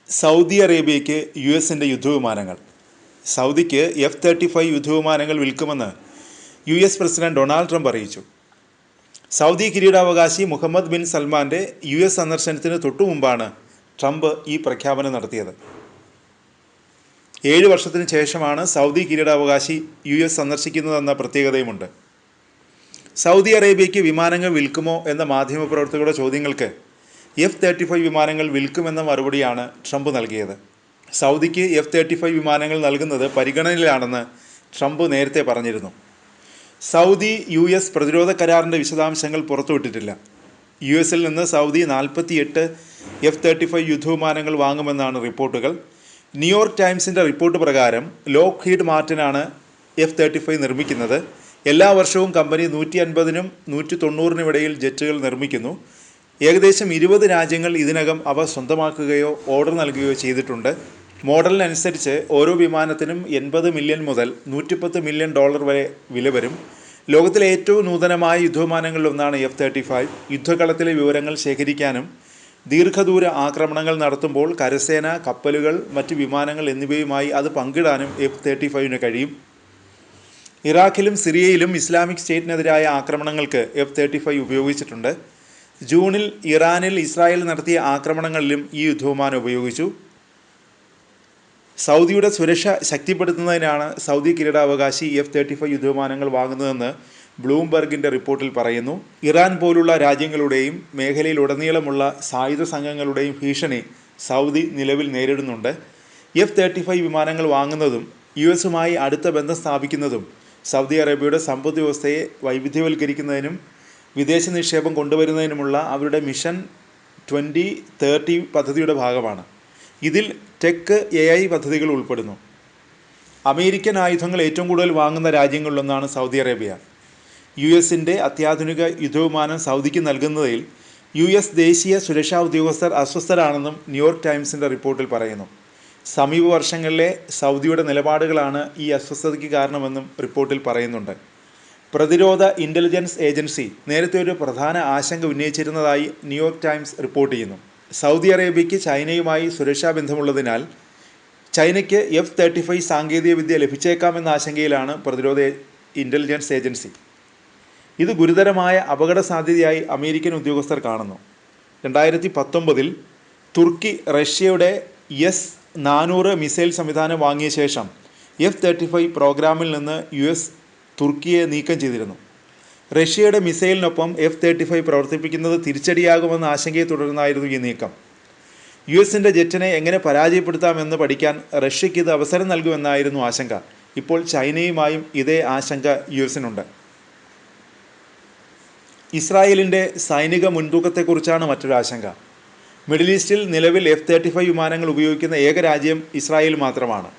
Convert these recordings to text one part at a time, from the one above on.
Saudi അറേബ്യയ്ക്ക് യുഎസിൻ്റെ യുദ്ധവിമാനങ്ങൾ. സൗദിക്ക് F-35 യുദ്ധവിമാനങ്ങൾ വിൽക്കുമെന്ന് US president Donald Trump അറിയിച്ചു. സൗദി കിരീടാവകാശി മുഹമ്മദ് ബിൻ സൽമാൻ്റെ US സന്ദർശനത്തിന് തൊട്ടുമുമ്പാണ് ട്രംപ് ഈ പ്രഖ്യാപനം നടത്തിയത്. 7 വർഷത്തിന് ശേഷമാണ് സൗദി കിരീടാവകാശി US സന്ദർശിക്കുന്നതെന്ന പ്രത്യേകതയുമുണ്ട്. സൗദി അറേബ്യയ്ക്ക് വിമാനങ്ങൾ വിൽക്കുമോ എന്ന മാധ്യമപ്രവർത്തകരുടെ ചോദ്യങ്ങൾക്ക് F-35 വിമാനങ്ങൾ വിൽക്കുമെന്ന മറുപടിയാണ് ട്രംപ് നൽകിയത്. സൗദിക്ക് F-35 വിമാനങ്ങൾ നൽകുന്നത് പരിഗണനയിലാണെന്ന് ട്രംപ് നേരത്തെ പറഞ്ഞിരുന്നു. സൗദി US പ്രതിരോധ കരാറിൻ്റെ വിശദാംശങ്ങൾ പുറത്തുവിട്ടിട്ടില്ല. US-ൽ നിന്ന് സൗദി 48 F-35 യുദ്ധവിമാനങ്ങൾ വാങ്ങുമെന്നാണ് റിപ്പോർട്ടുകൾ. ന്യൂയോർക്ക് ടൈംസിൻ്റെ റിപ്പോർട്ട് പ്രകാരം ലോക്ക്ഹീഡ് മാർട്ടിനാണ് F-35 നിർമ്മിക്കുന്നത്. എല്ലാ വർഷവും കമ്പനി 150-നും 190-നും ഇടയിൽ ജെറ്റുകൾ നിർമ്മിക്കുന്നു. ഏകദേശം 20 രാജ്യങ്ങൾ ഇതിനകം അവ സ്വന്തമാക്കുകയോ ഓർഡർ നൽകുകയോ ചെയ്തിട്ടുണ്ട്. മോഡലിനനുസരിച്ച് ഓരോ വിമാനത്തിനും $80 മില്യൺ മുതൽ $110 മില്യൺ വരെ വില വരും. ലോകത്തിലെ ഏറ്റവും നൂതനമായ യുദ്ധവിമാനങ്ങളിലൊന്നാണ് F-35. യുദ്ധകളത്തിലെ വിവരങ്ങൾ ശേഖരിക്കാനും ദീർഘദൂര ആക്രമണങ്ങൾ നടത്തുമ്പോൾ കരസേന, കപ്പലുകൾ, മറ്റ് വിമാനങ്ങൾ എന്നിവയുമായി അത് പങ്കിടാനും F-35 കഴിയും. ഇറാഖിലും സിറിയയിലും ഇസ്ലാമിക് സ്റ്റേറ്റിനെതിരായ ആക്രമണങ്ങൾക്ക് F-35 ഉപയോഗിച്ചിട്ടുണ്ട്. ജൂണിൽ ഇറാനിൽ ഇസ്രായേൽ നടത്തിയ ആക്രമണങ്ങളിലും ഈ യുദ്ധവിമാനം ഉപയോഗിച്ചു. സൗദിയുടെ സുരക്ഷ ശക്തിപ്പെടുത്തുന്നതിനാണ് സൗദി കിരീടാവകാശി F-35 യുദ്ധവിമാനങ്ങൾ വാങ്ങുന്നതെന്ന് ബ്ലൂംബർഗിൻ്റെ റിപ്പോർട്ടിൽ പറയുന്നു. ഇറാൻ പോലുള്ള രാജ്യങ്ങളുടെയും മേഖലയിലുടനീളമുള്ള സായുധ സംഘങ്ങളുടെയും ഭീഷണി സൗദി നിലവിൽ നേരിടുന്നുണ്ട്. F-35 വിമാനങ്ങൾ വാങ്ങുന്നതും US-മായി അടുത്ത ബന്ധം സ്ഥാപിക്കുന്നതും സൗദി അറേബ്യയുടെ സമ്പദ് വ്യവസ്ഥയെ വൈവിധ്യവൽക്കരിക്കുന്നതിനും വിദേശ നിക്ഷേപം കൊണ്ടുവരുന്നതിനുമുള്ള അവരുടെ മിഷൻ 2030 പദ്ധതിയുടെ ഭാഗമാണ്. ഇതിൽ ടെക് AI പദ്ധതികൾ ഉൾപ്പെടുന്നു. അമേരിക്കൻ ആയുധങ്ങൾ ഏറ്റവും കൂടുതൽ വാങ്ങുന്ന രാജ്യങ്ങളിലൊന്നാണ് സൗദി അറേബ്യ. US-ൻ്റെ അത്യാധുനിക യുദ്ധവിമാനം സൗദിക്ക് നൽകുന്നതിൽ US ദേശീയ സുരക്ഷാ ഉദ്യോഗസ്ഥർ അസ്വസ്ഥരാണെന്നും ന്യൂയോർക്ക് ടൈംസിൻ്റെ റിപ്പോർട്ടിൽ പറയുന്നു. സമീപ വർഷങ്ങളിലെ സൗദിയുടെ നിലപാടുകളാണ് ഈ അസ്വസ്ഥതയ്ക്ക് കാരണമെന്നും റിപ്പോർട്ടിൽ പറയുന്നുണ്ട്. പ്രതിരോധ ഇൻ്റലിജൻസ് ഏജൻസി നേരത്തെ ഒരു പ്രധാന ആശങ്ക ഉന്നയിച്ചിരുന്നതായി ന്യൂയോർക്ക് ടൈംസ് റിപ്പോർട്ട് ചെയ്യുന്നു. സൗദി അറേബ്യയ്ക്ക് ചൈനയുമായി സുരക്ഷാ ബന്ധമുള്ളതിനാൽ ചൈനയ്ക്ക് F-35 സാങ്കേതികവിദ്യ ലഭിച്ചേക്കാമെന്ന ആശങ്കയിലാണ് പ്രതിരോധ ഇൻ്റലിജൻസ് ഏജൻസി. ഇത് ഗുരുതരമായ അപകട സാധ്യതയായി അമേരിക്കൻ ഉദ്യോഗസ്ഥർ കാണുന്നു. 2019 തുർക്കി റഷ്യയുടെ S-400 മിസൈൽ സംവിധാനം വാങ്ങിയ ശേഷം F-35 പ്രോഗ്രാമിൽ നിന്ന് US തുർക്കിയെ നീക്കം ചെയ്തിരുന്നു. റഷ്യയുടെ മിസൈലിനൊപ്പം F-35 പ്രവർത്തിപ്പിക്കുന്നത് തിരിച്ചടിയാകുമെന്ന ആശങ്കയെ തുടർന്നായിരുന്നു ഈ നീക്കം. US-ൻ്റെ ജെറ്റിനെ എങ്ങനെ പരാജയപ്പെടുത്താമെന്ന് പഠിക്കാൻ റഷ്യയ്ക്ക് ഇത് അവസരം നൽകുമെന്നായിരുന്നു ആശങ്ക. ഇപ്പോൾ ചൈനയുമായും ഇതേ ആശങ്ക US-നുണ്ട്. ഇസ്രായേലിൻ്റെ സൈനിക മുൻതൂക്കത്തെക്കുറിച്ചാണ് മറ്റൊരു ആശങ്ക. മിഡിൽ ഈസ്റ്റിൽ നിലവിൽ F-35 വിമാനങ്ങൾ ഉപയോഗിക്കുന്ന ഏക രാജ്യം ഇസ്രായേൽ മാത്രമാണ്.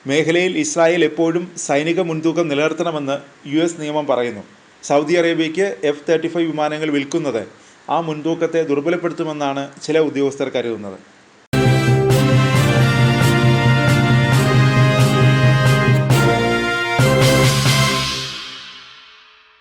മേഖലയിൽ ഇസ്രായേൽ എപ്പോഴും സൈനിക മുൻതൂക്കം നിലനിർത്തണമെന്ന് US നിയമം പറയുന്നു. സൗദി അറേബ്യയ്ക്ക് F-35 വിമാനങ്ങൾ വിൽക്കുന്നത് ആ മുൻതൂക്കത്തെ ദുർബലപ്പെടുത്തുമെന്നാണ് ചില ഉദ്യോഗസ്ഥർ കരുതുന്നത്.